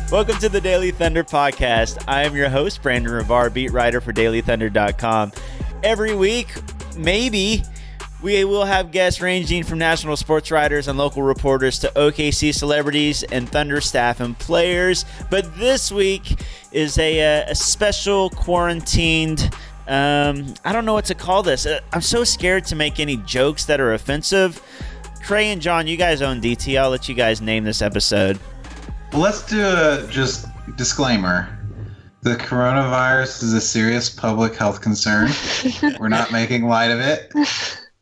Welcome to the Daily Thunder podcast. I am your host, Brandon Rivar, beat writer for dailythunder.com. Every week, maybe, we will have guests ranging from national sports writers and local reporters to OKC celebrities and Thunder staff and players. But this week is a special quarantined, I don't know what to call this. I'm so scared to make any jokes that are offensive. Trey and John, you guys own DT. I'll let you guys name this episode. Well, let's do a just disclaimer. The coronavirus is a serious public health concern. We're not making light of it.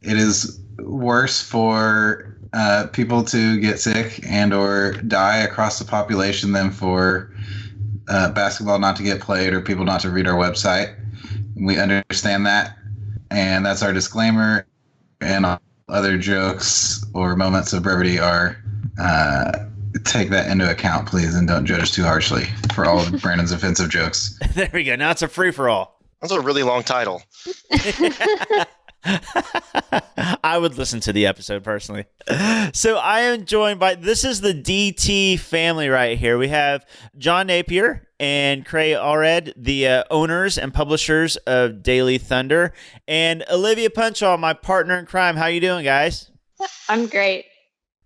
It is worse for people to get sick and or die across the population than for basketball not to get played or people not to read our website. We understand that, and that's our disclaimer. And other jokes or moments of brevity are take that into account, please, and don't judge us too harshly for all of Brandon's offensive jokes. There we go. Now it's a free-for-all. That's a really long title. I would listen to the episode personally. So I am joined by, this is the DT family right here. We have John Napier and Cray Allred, the owners and publishers of Daily Thunder, and Olivia Punchall, my partner in crime. How you doing, guys? I'm great.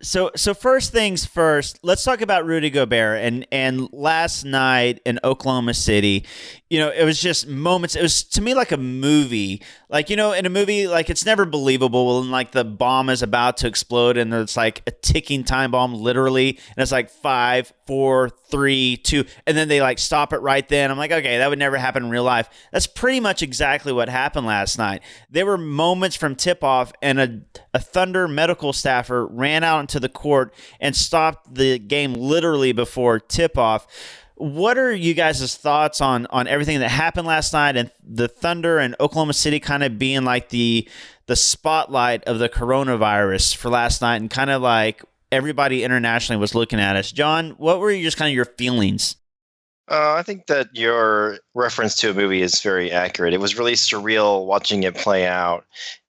So first things first, let's talk about Rudy Gobert and last night in Oklahoma City. You know, it was just moments. It was to me like a movie. Like, you know, in a movie, like it's never believable when like the bomb is about to explode and it's like a ticking time bomb, literally, and it's like 5, 4, 3, 2, and then they like stop it right then. I'm like, okay, that would never happen in real life. That's pretty much exactly what happened last night. There were moments from tip-off and a Thunder medical staffer ran out into the court and stopped the game literally before tip-off. What are you guys' thoughts on everything that happened last night and the Thunder and Oklahoma City kind of being like the spotlight of the coronavirus for last night and kind of like everybody internationally was looking at us? John, what were just kind of your feelings? I think that your reference to a movie is very accurate. It was really surreal watching it play out.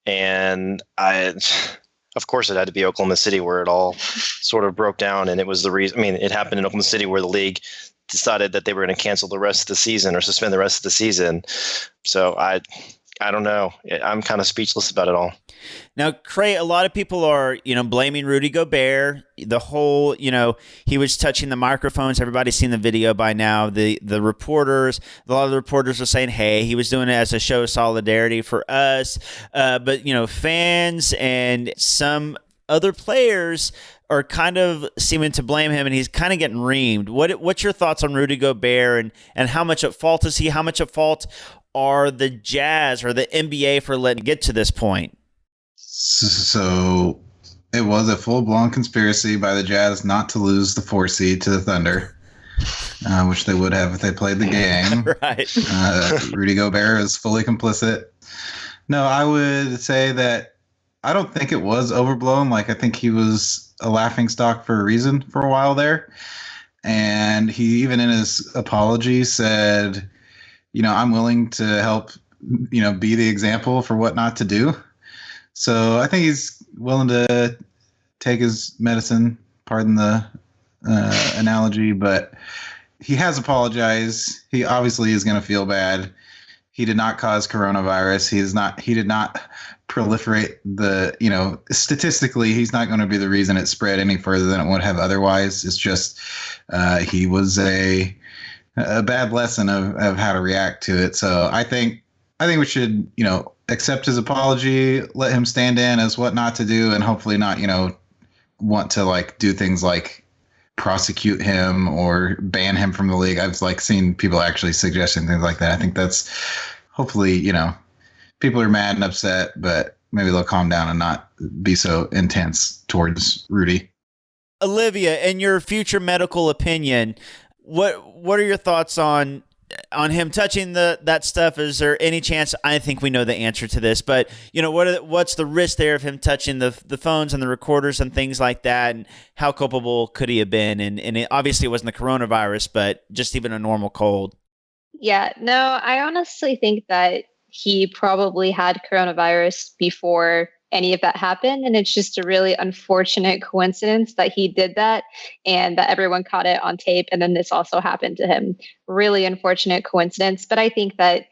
And of course, it had to be Oklahoma City where it all sort of broke down. And it was the reason, I mean, it happened in Oklahoma City where the league decided that they were going to cancel the rest of the season or suspend the rest of the season. So I don't know. I'm kind of speechless about it all. Now, Cray, a lot of people are, blaming Rudy Gobert. The whole, he was touching the microphones. Everybody's seen the video by now. The reporters, a lot of the reporters are saying, hey, he was doing it as a show of solidarity for us. But, fans and some other players are kind of seeming to blame him, and he's kind of getting reamed. What's your thoughts on Rudy Gobert and how much at fault is he? How much at fault are the Jazz or the NBA for letting it get to this point? So it was a full-blown conspiracy by the Jazz not to lose the 4 seed to the Thunder, which they would have if they played the game. Right. Rudy Gobert is fully complicit. No, I would say that I don't think it was overblown. Like, I think he was a laughingstock for a reason for a while there. And he, even in his apology, said, I'm willing to help, be the example for what not to do. So I think he's willing to take his medicine, pardon the analogy, but he has apologized. He obviously is going to feel bad. He did not cause coronavirus. He did not proliferate statistically, he's not going to be the reason it spread any further than it would have otherwise. It's just he was a bad lesson of how to react to it. So I think we should, accept his apology, let him stand in as what not to do, and hopefully not, want to like do things like prosecute him or ban him from the league. I've seen people actually suggesting things like that. I think that's hopefully, people are mad and upset, but maybe they'll calm down and not be so intense towards Rudy. Olivia, in your future medical opinion, what are your thoughts on on him touching that stuff, is there any chance? I think we know the answer to this, but what's the risk there of him touching the phones and the recorders and things like that, and how culpable could he have been? And it obviously wasn't the coronavirus, but just even a normal cold. Yeah, no, I honestly think that he probably had coronavirus before any of that happened. And it's just a really unfortunate coincidence that he did that and that everyone caught it on tape. And then this also happened to him. Really unfortunate coincidence. But I think that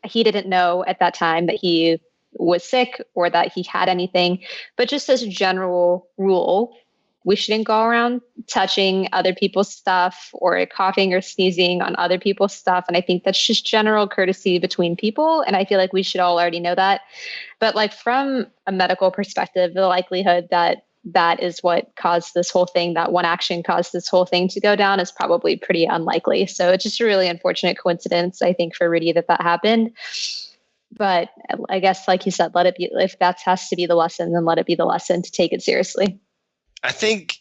he didn't know at that time that he was sick or that he had anything. But just as a general rule, we shouldn't go around touching other people's stuff or coughing or sneezing on other people's stuff. And I think that's just general courtesy between people. And I feel like we should all already know that. But like from a medical perspective, the likelihood that that is what caused this whole thing, that one action caused this whole thing to go down, is probably pretty unlikely. So it's just a really unfortunate coincidence, I think, for Rudy that happened. But I guess, like you said, let it be. If that has to be the lesson, then let it be the lesson to take it seriously. I think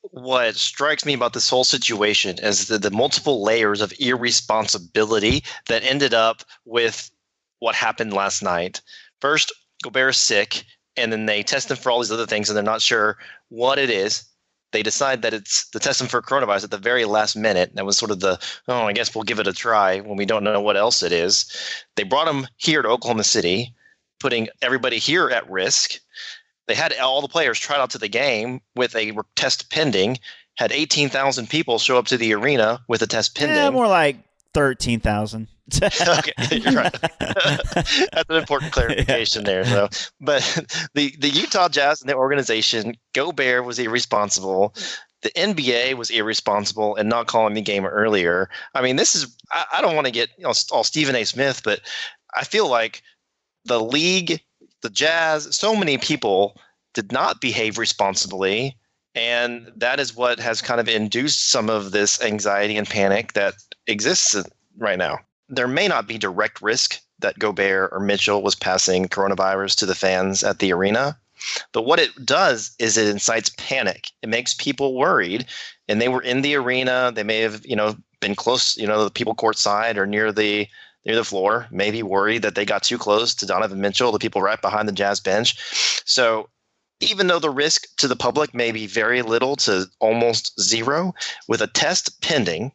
what strikes me about this whole situation is the multiple layers of irresponsibility that ended up with what happened last night. First, Gobert's sick, and then they test him for all these other things, and they're not sure what it is. They decide that it's the test him for coronavirus at the very last minute. That was sort of I guess we'll give it a try when we don't know what else it is. They brought him here to Oklahoma City, putting everybody here at risk. They had all the players tried out to the game with a test pending, had 18,000 people show up to the arena with a test pending. Yeah, more like 13,000. Okay, you're right. That's an important clarification there. So, but the Utah Jazz and the organization, Gobert was irresponsible. The NBA was irresponsible in not calling the game earlier. I mean, this is, I don't want to get all Stephen A. Smith, but I feel like the league, the Jazz, so many people did not behave responsibly, and that is what has kind of induced some of this anxiety and panic that exists right now. There may not be direct risk that Gobert or Mitchell was passing coronavirus to the fans at the arena, but what it does is it incites panic. It makes people worried, and they were in the arena. They may have, been close, the people courtside or near the floor, maybe worried that they got too close to Donovan Mitchell, the people right behind the Jazz bench. So even though the risk to the public may be very little to almost zero, with a test pending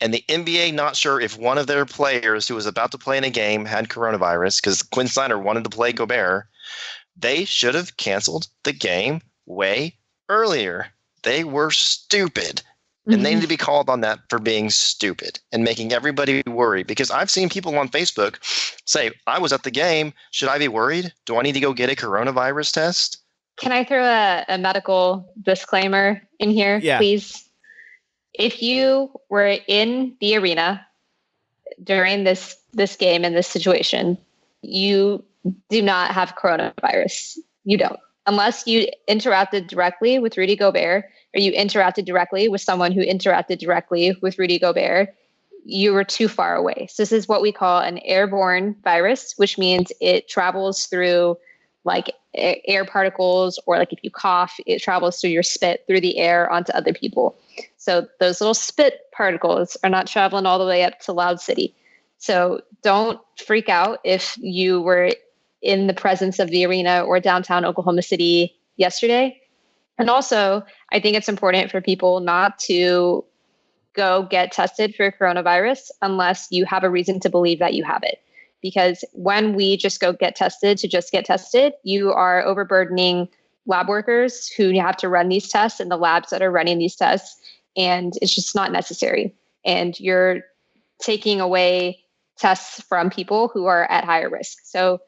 and the NBA not sure if one of their players who was about to play in a game had coronavirus, because Quinn Snyder wanted to play Gobert, they should have canceled the game way earlier. They were stupid. And they need to be called on that for being stupid and making everybody worry. Because I've seen people on Facebook say, I was at the game. Should I be worried? Do I need to go get a coronavirus test? Can I throw a medical disclaimer in here, please? If you were in the arena during this game and this situation, you do not have coronavirus. You don't. Unless you interacted directly with Rudy Gobert, or you interacted directly with someone who interacted directly with Rudy Gobert, you were too far away. So this is what we call an airborne virus, which means it travels through like air particles, or like if you cough, it travels through your spit through the air onto other people. So those little spit particles are not traveling all the way up to Loud City. So don't freak out if you were in the presence of the arena or downtown Oklahoma City yesterday. And also, I think it's important for people not to go get tested for coronavirus unless you have a reason to believe that you have it. Because when we just go get tested to just get tested, you are overburdening lab workers who have to run these tests and the labs that are running these tests. And it's just not necessary. And you're taking away tests from people who are at higher risk. So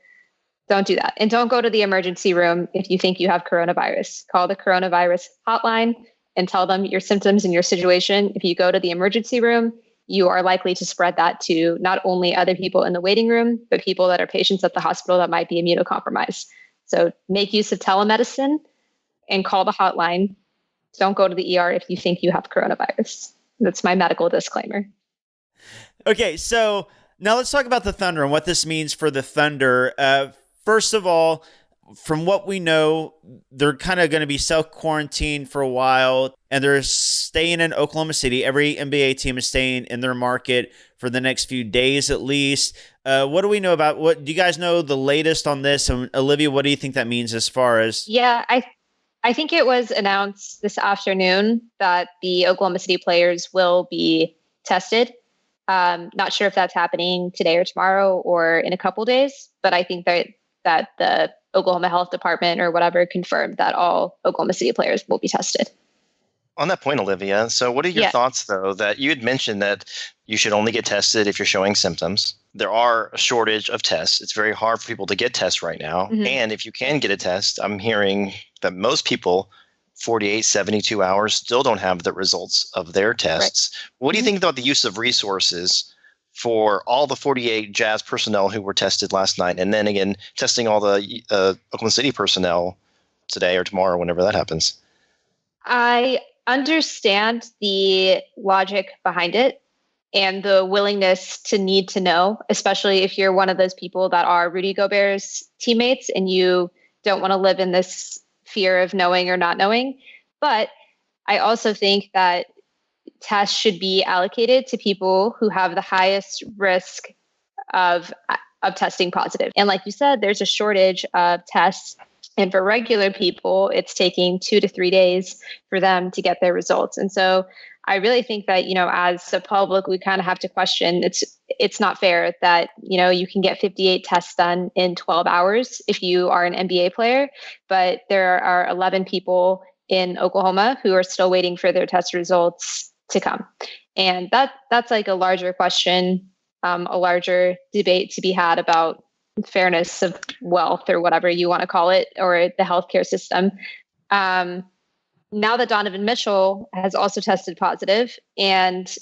don't do that. And don't go to the emergency room if you think you have coronavirus. Call the coronavirus hotline and tell them your symptoms and your situation. If you go to the emergency room, you are likely to spread that to not only other people in the waiting room, but people that are patients at the hospital that might be immunocompromised. So make use of telemedicine and call the hotline. Don't go to the ER if you think you have coronavirus. That's my medical disclaimer. Okay, so now let's talk about the Thunder and what this means for the Thunder. First of all, from what we know, they're kind of going to be self-quarantined for a while, and they're staying in Oklahoma City. Every NBA team is staying in their market for the next few days at least. What do we know about, what do you guys know the latest on this? And Olivia, what do you think that means as far as? Yeah, I think it was announced this afternoon that the Oklahoma City players will be tested. Not sure if that's happening today or tomorrow or in a couple days, but I think that the Oklahoma Health Department or whatever confirmed that all Oklahoma City players will be tested. On that point, Olivia, so what are your thoughts, though, that you had mentioned that you should only get tested if you're showing symptoms? There are a shortage of tests. It's very hard for people to get tests right now. Mm-hmm. And if you can get a test, I'm hearing that most people, 48, 72 hours, still don't have the results of their tests. Right. What do you think about the use of resources for all the 48 Jazz personnel who were tested last night, and then again, testing all the Oklahoma City personnel today or tomorrow, whenever that happens? I understand the logic behind it and the willingness to need to know, especially if you're one of those people that are Rudy Gobert's teammates and you don't want to live in this fear of knowing or not knowing. But I also think that tests should be allocated to people who have the highest risk of testing positive. And like you said, there's a shortage of tests. And for regular people, it's taking 2 to 3 days for them to get their results. And so I really think that, as the public, we kind of have to question, it's not fair that, you can get 58 tests done in 12 hours if you are an NBA player, but there are 11 people in Oklahoma who are still waiting for their test results to come. And that's like a larger question, a larger debate to be had about fairness of wealth or whatever you want to call it, or the healthcare system. Now that Donovan Mitchell has also tested positive, and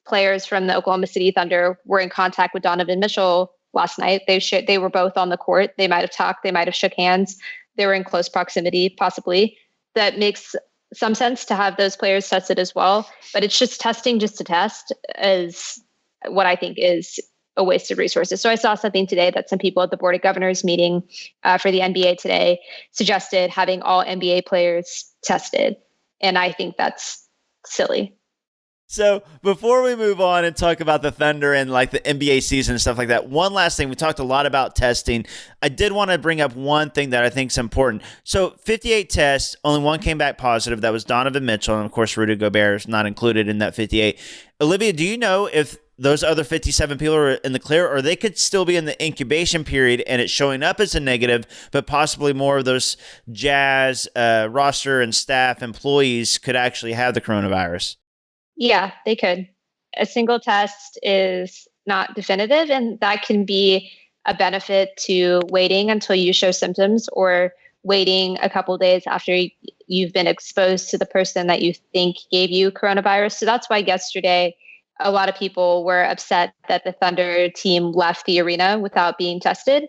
players from the Oklahoma City Thunder were in contact with Donovan Mitchell last night. They were both on the court. They might have talked. They might have shook hands. They were in close proximity, possibly. That makes some sense to have those players tested as well. But it's just testing just to test is what I think is a waste of resources. So I saw something today that some people at the Board of Governors meeting for the NBA today suggested having all NBA players tested. And I think that's silly. So before we move on and talk about the Thunder and like the NBA season and stuff like that, one last thing. We talked a lot about testing. I did want to bring up one thing that I think is important. So 58 tests, only one came back positive. That was Donovan Mitchell. And of course, Rudy Gobert is not included in that 58. Olivia, do you know if those other 57 people are in the clear, or they could still be in the incubation period and it's showing up as a negative, but possibly more of those Jazz roster and staff employees could actually have the coronavirus? Yeah, they could. A single test is not definitive, and that can be a benefit to waiting until you show symptoms or waiting a couple days after you've been exposed to the person that you think gave you coronavirus. So that's why yesterday a lot of people were upset that the Thunder team left the arena without being tested,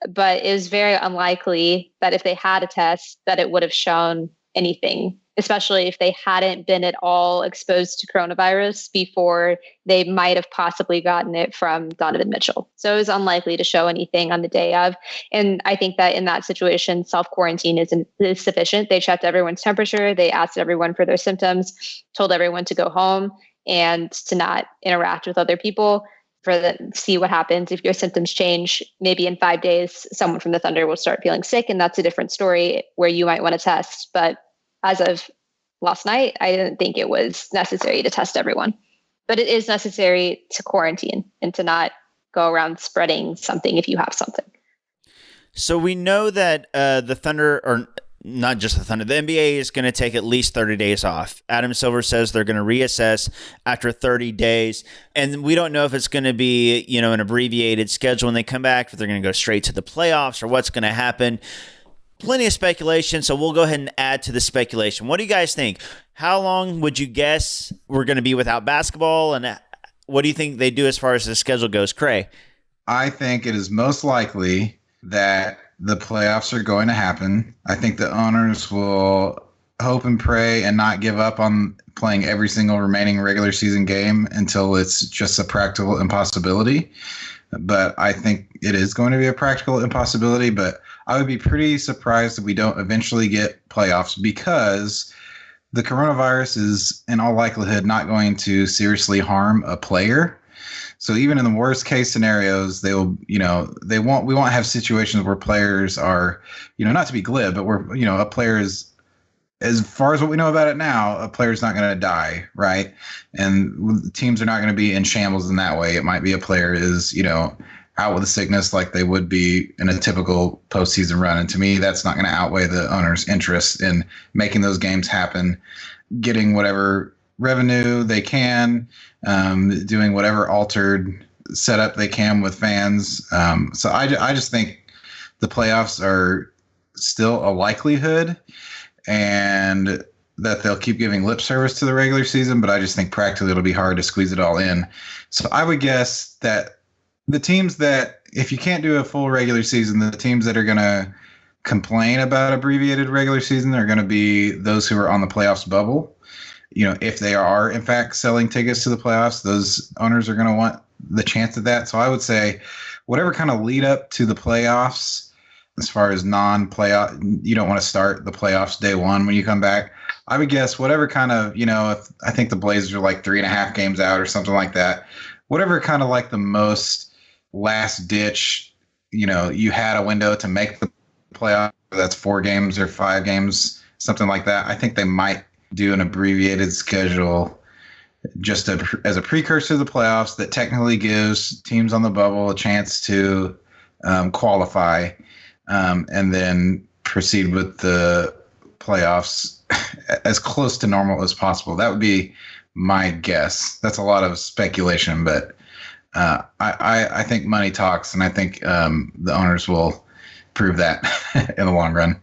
but it was very unlikely that if they had a test that it would have shown anything, especially if they hadn't been at all exposed to coronavirus before they might have possibly gotten it from Donovan Mitchell. So it was unlikely to show anything on the day of. And I think that in that situation, self-quarantine is sufficient. They checked everyone's temperature. They asked everyone for their symptoms, told everyone to go home and to not interact with other people, see what happens. If your symptoms change, maybe in 5 days, someone from the Thunder will start feeling sick, and that's a different story where you might want to test. But as of last night, I didn't think it was necessary to test everyone. But it is necessary to quarantine and to not go around spreading something if you have something. So we know that the Thunder, or not just the Thunder, the NBA is going to take at least 30 days off. Adam Silver says they're going to reassess after 30 days. And we don't know if it's going to be, an abbreviated schedule when they come back, if they're going to go straight to the playoffs or what's going to happen. Plenty of speculation, so we'll go ahead and add to the speculation. What do you guys think? How long would you guess we're going to be without basketball? And what do you think they do as far as the schedule goes? Cray? I think it is most likely that the playoffs are going to happen. I think the owners will hope and pray and not give up on playing every single remaining regular season game until it's just a practical impossibility. but I think it is going to be a practical impossibility. But I would be pretty surprised if we don't eventually get playoffs, because the coronavirus is in all likelihood not going to seriously harm a player. So even in the worst case scenarios, we won't have situations where players are, not to be glib, but where, a player is, as far as what we know about it now, a player's not going to die, right? And teams are not going to be in shambles in that way. It might be a player is, out with a sickness like they would be in a typical postseason run. And to me, that's not going to outweigh the owner's interest in making those games happen, getting whatever revenue they can, doing whatever altered setup they can with fans. So I just think the playoffs are still a likelihood, and that they'll keep giving lip service to the regular season, but I just think practically it'll be hard to squeeze it all in. So I would guess that the teams that, if you can't do a full regular season, the teams that are going to complain about abbreviated regular season are going to be those who are on the playoffs bubble. If they are in fact selling tickets to the playoffs, those owners are going to want the chance of that. So I would say whatever kind of lead up to the playoffs, as far as non-playoff, you don't want to start the playoffs day one when you come back. I would guess whatever kind of, if I think the Blazers are like 3.5 games out or something like that, whatever kind of like the most last ditch, you had a window to make the playoff, that's 4 games or 5 games, something like that. I think they might do an abbreviated schedule just as a precursor to the playoffs that technically gives teams on the bubble a chance to qualify, and then proceed with the playoffs as close to normal as possible. That would be my guess. That's a lot of speculation, but I think money talks, and I think the owners will prove that in the long run.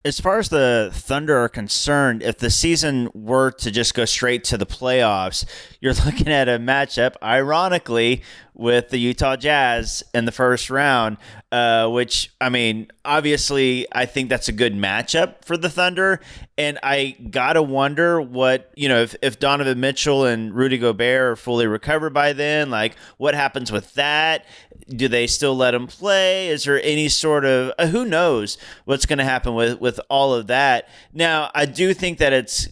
As far as the Thunder are concerned, if the season were to just go straight to the playoffs, you're looking at a matchup, ironically, with the Utah Jazz in the first round, which, I mean, obviously, I think that's a good matchup for the Thunder. And I got to wonder what, if Donovan Mitchell and Rudy Gobert are fully recovered by then, like what happens with that? Do they still let him play? Is there any sort of, who knows what's going to happen with all of that? Now, I do think that it's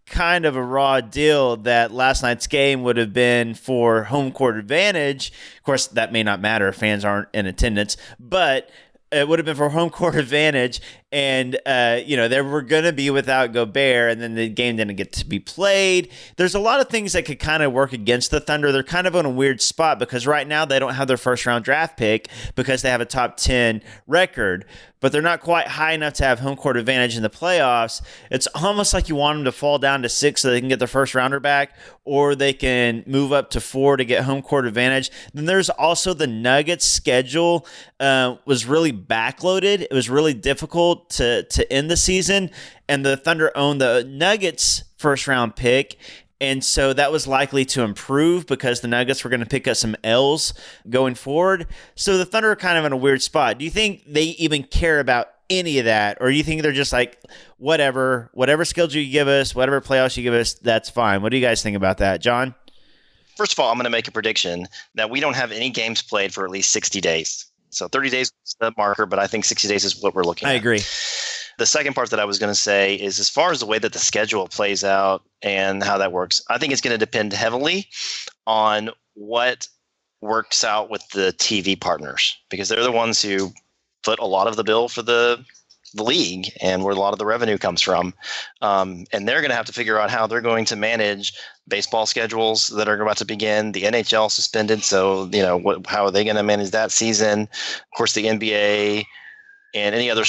kind of a raw deal that last night's game would have been for home court advantage. Of course, that may not matter if fans aren't in attendance, but it would have been for home court advantage. And, they were going to be without Gobert, and then the game didn't get to be played. There's a lot of things that could kind of work against the Thunder. They're kind of in a weird spot because right now they don't have their first round draft pick because they have a top 10 record, but they're not quite high enough to have home court advantage in the playoffs. It's almost like you want them to fall down to 6 so they can get their first rounder back, or they can move up to 4 to get home court advantage. Then there's also the Nuggets schedule was really backloaded. It was really difficult to end the season, and the Thunder owned the Nuggets first round pick. And so that was likely to improve because the Nuggets were going to pick up some L's going forward. So the Thunder are kind of in a weird spot. Do you think they even care about any of that? Or do you think they're just like, whatever schedule you give us, whatever playoffs you give us, that's fine? What do you guys think about that? John? First of all, I'm going to make a prediction that we don't have any games played for at least 60 days. So 30 days is the marker, but I think 60 days is what we're looking at. I agree. The second part that I was going to say is, as far as the way that the schedule plays out and how that works, I think it's going to depend heavily on what works out with the TV partners, because they're the ones who foot a lot of the bill for the league and where a lot of the revenue comes from. And they're going to have to figure out how they're going to manage baseball schedules that are about to begin, the NHL suspended. So, how are they going to manage that season? Of course, the NBA and any other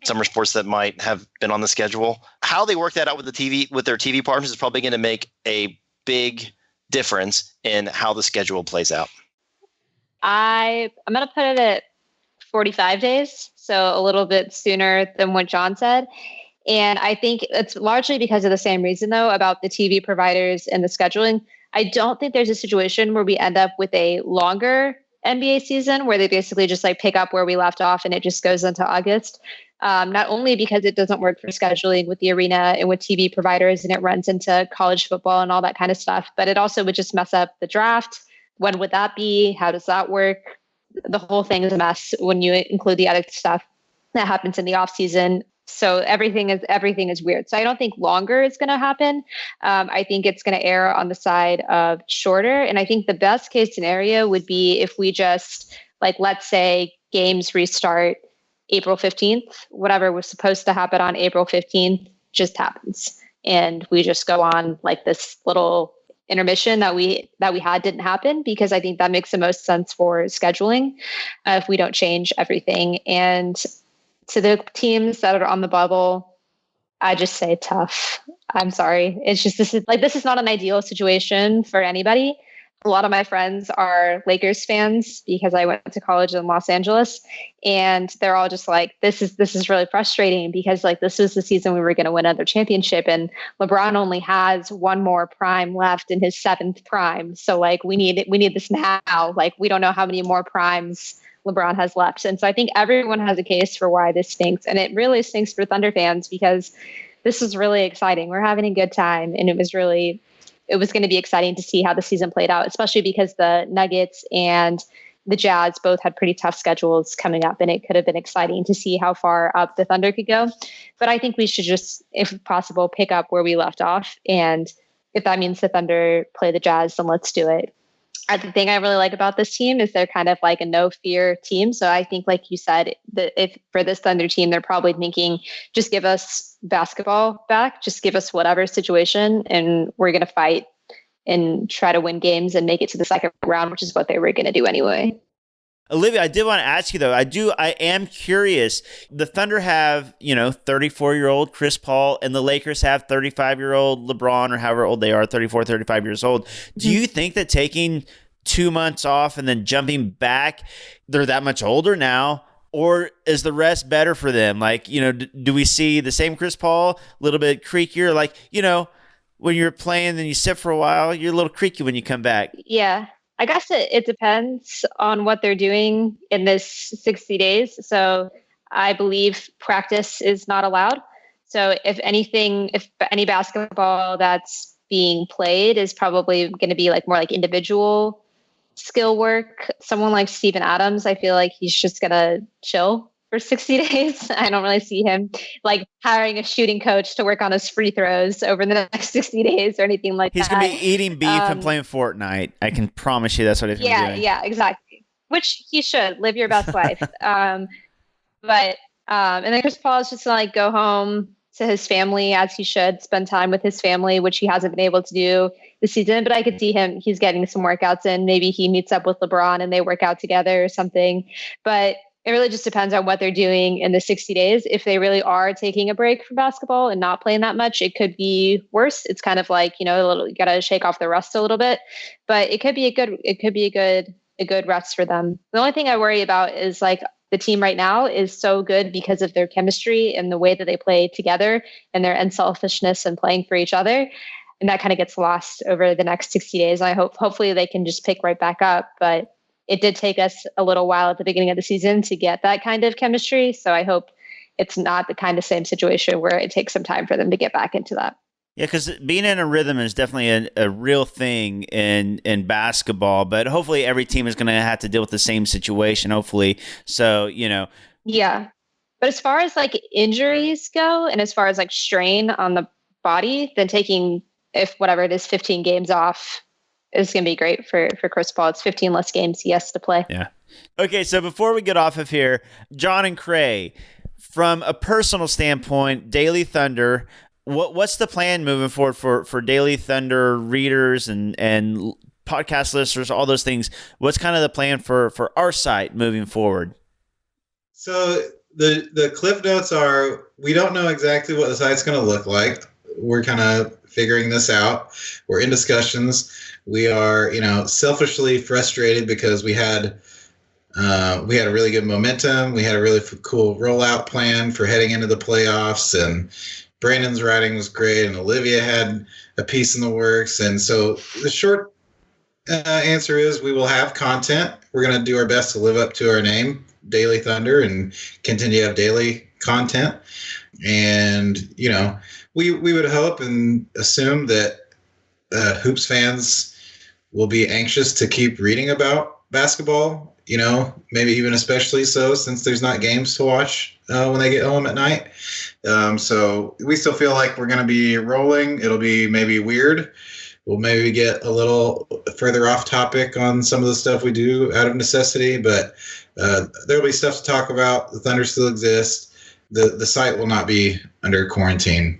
summer sports that might have been on the schedule. How they work that out with their TV partners is probably going to make a big difference in how the schedule plays out. I'm going to put it at 45 days, so a little bit sooner than what John said. And I think it's largely because of the same reason, though, about the TV providers and the scheduling. I don't think there's a situation where we end up with a longer NBA season where they basically just like pick up where we left off and it just goes into August. Not only because it doesn't work for scheduling with the arena and with TV providers and it runs into college football and all that kind of stuff, but it also would just mess up the draft. When would that be? How does that work? The whole thing is a mess when you include the other stuff that happens in the off season. So everything is weird. So I don't think longer is going to happen. I think it's going to err on the side of shorter. And I think the best case scenario would be if we just, like, let's say games restart April 15th, whatever was supposed to happen on April 15th just happens. And we just go on like this little intermission that we had didn't happen, because I think that makes the most sense for scheduling if we don't change everything. And to the teams that are on the bubble, I just say tough. I'm sorry. It's just, this is not an ideal situation for anybody. A lot of my friends are Lakers fans because I went to college in Los Angeles, and they're all just like, this is really frustrating because like this was the season we were going to win another championship, and LeBron only has one more prime left in his 7th prime. So like we need this now. Like we don't know how many more primes LeBron has left. And so I think everyone has a case for why this stinks. And it really stinks for Thunder fans because this is really exciting. We're having a good time, and it was going to be exciting to see how the season played out, especially because the Nuggets and the Jazz both had pretty tough schedules coming up, and it could have been exciting to see how far up the Thunder could go. But I think we should just, if possible, pick up where we left off. And if that means the Thunder play the Jazz, then let's do it. The thing I really like about this team is they're kind of like a no fear team. So I think, like you said, that if for this Thunder team, they're probably thinking, just give us basketball back, just give us whatever situation, and we're going to fight and try to win games and make it to the second round, which is what they were going to do anyway. Olivia, I did want to ask you though. I am curious. The Thunder have, 34-year-old Chris Paul, and the Lakers have 35-year-old LeBron, or however old they are, 34, 35 years old. Do you think that taking 2 months off and then jumping back, they're that much older now? Or is the rest better for them? Like, do we see the same Chris Paul, a little bit creakier? Like, when you're playing and you sit for a while, you're a little creaky when you come back. Yeah. I guess it depends on what they're doing in this 60 days. So I believe practice is not allowed. So if any basketball that's being played is probably going to be like more like individual skill work. Someone like Steven Adams, I feel like he's just going to chill for 60 days. I don't really see him like hiring a shooting coach to work on his free throws over the next 60 days or anything like He's that. He's going to be eating beef and playing Fortnite. I can promise you that's what he's going to be doing. Yeah, exactly. Which he should. Live your best life. And then Chris Paul is just going to like go home to his family as he should, spend time with his family, which he hasn't been able to do this season. But I could see he's getting some workouts in. Maybe he meets up with LeBron and they work out together or something. But it really just depends on what they're doing in the 60 days. If they really are taking a break from basketball and not playing that much, it could be worse. It's kind of like, you got to shake off the rust a little bit, but it could be a good rest for them. The only thing I worry about is like the team right now is so good because of their chemistry and the way that they play together and their unselfishness and playing for each other. And that kind of gets lost over the next 60 days. I hopefully they can just pick right back up, but it did take us a little while at the beginning of the season to get that kind of chemistry. So I hope it's not the kind of same situation where it takes some time for them to get back into that. Yeah, because being in a rhythm is definitely a real thing in basketball, but hopefully every team is going to have to deal with the same situation, hopefully. So, Yeah. But as far as like injuries go, and as far as like strain on the body, then taking, if whatever it is, 15 games off is going to be great for Chris Paul. It's 15 less games he has to play. Yeah. Okay, so before we get off of here, John and Cray, from a personal standpoint, Daily Thunder, what's the plan moving forward for Daily Thunder readers and podcast listeners, all those things? What's kind of the plan for our site moving forward? So the cliff notes are, we don't know exactly what the site's going to look like. We're kind of figuring this out. We're in discussions. We are, selfishly frustrated because we had a really good momentum. We had a really cool rollout plan for heading into the playoffs, and Brandon's writing was great, and Olivia had a piece in the works. And so the short answer is we will have content. We're going to do our best to live up to our name, Daily Thunder, and continue to have daily content. And, we would hope and assume that Hoops fans will be anxious to keep reading about basketball, maybe even especially so since there's not games to watch when they get home at night. So we still feel like we're going to be rolling. It'll be maybe weird. We'll maybe get a little further off topic on some of the stuff we do out of necessity, but there'll be stuff to talk about. The Thunder still exists. The site will not be under quarantine.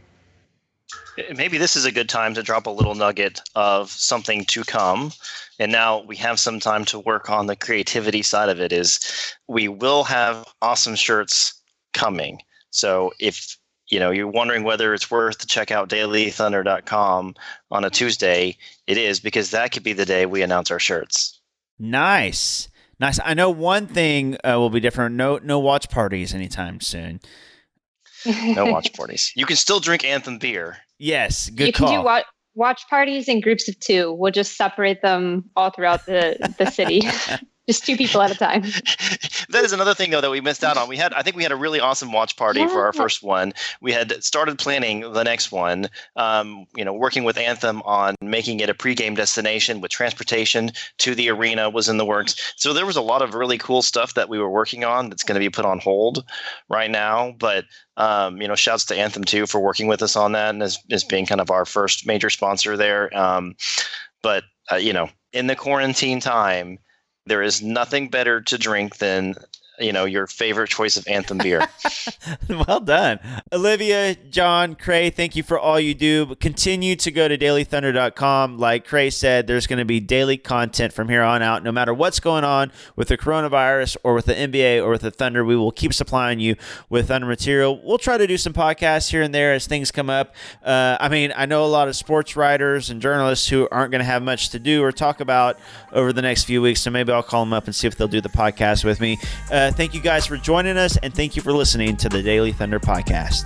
Maybe this is a good time to drop a little nugget of something to come. And now we have some time to work on the creativity side of it. Is we will have awesome shirts coming. So if you're wondering whether it's worth to check out dailythunder.com on a Tuesday, it is, because that could be the day we announce our shirts. Nice. I know one thing will be different. No watch parties anytime soon. No watch parties. You can still drink Anthem beer. Yes, good call. You can do watch parties in groups of 2. We'll just separate them all throughout the city. Just 2 people at a time. That is another thing, though, that we missed out on. I think we had a really awesome watch party for our first one. We had started planning the next one, working with Anthem on making it a pregame destination with transportation to the arena was in the works. So there was a lot of really cool stuff that we were working on that's going to be put on hold right now. But, shouts to Anthem, too, for working with us on that and as being kind of our first major sponsor there. But in the quarantine time, there is nothing better to drink than, your favorite choice of Anthem beer. Well done. Olivia, John, Cray, thank you for all you do. But continue to go to dailythunder.com. Like Cray said, there's going to be daily content from here on out. No matter what's going on with the coronavirus or with the NBA or with the Thunder, we will keep supplying you with Thunder material. We'll try to do some podcasts here and there as things come up. I know a lot of sports writers and journalists who aren't going to have much to do or talk about over the next few weeks, so maybe I'll call them up and see if they'll do the podcast with me. Thank you guys for joining us, and thank you for listening to the Daily Thunder podcast.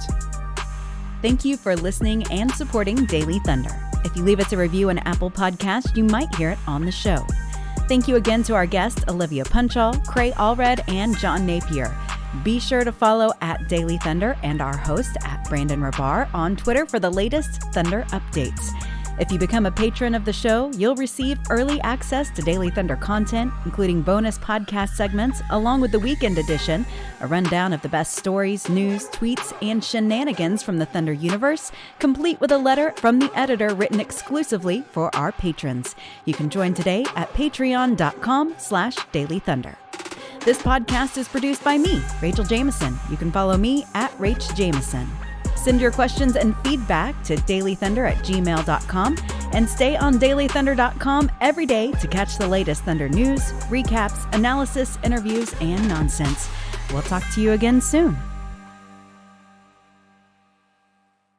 Thank you for listening and supporting Daily Thunder. If you leave us a review on Apple Podcast, you might hear it on the show. Thank you again to our guests, Olivia Punchall, Cray Allred, and John Napier. Be sure to follow at Daily Thunder and our host at Brandon Rabar on Twitter for the latest Thunder updates. If you become a patron of the show, you'll receive early access to Daily Thunder content, including bonus podcast segments, along with the Weekend Edition, a rundown of the best stories, news, tweets, and shenanigans from the Thunder universe, complete with a letter from the editor written exclusively for our patrons. You can join today at patreon.com/Daily Thunder. This podcast is produced by me, Rachel Jameson. You can follow me at Rach Jameson. Send your questions and feedback to dailythunder@gmail.com and stay on dailythunder.com every day to catch the latest Thunder news, recaps, analysis, interviews, and nonsense. We'll talk to you again soon.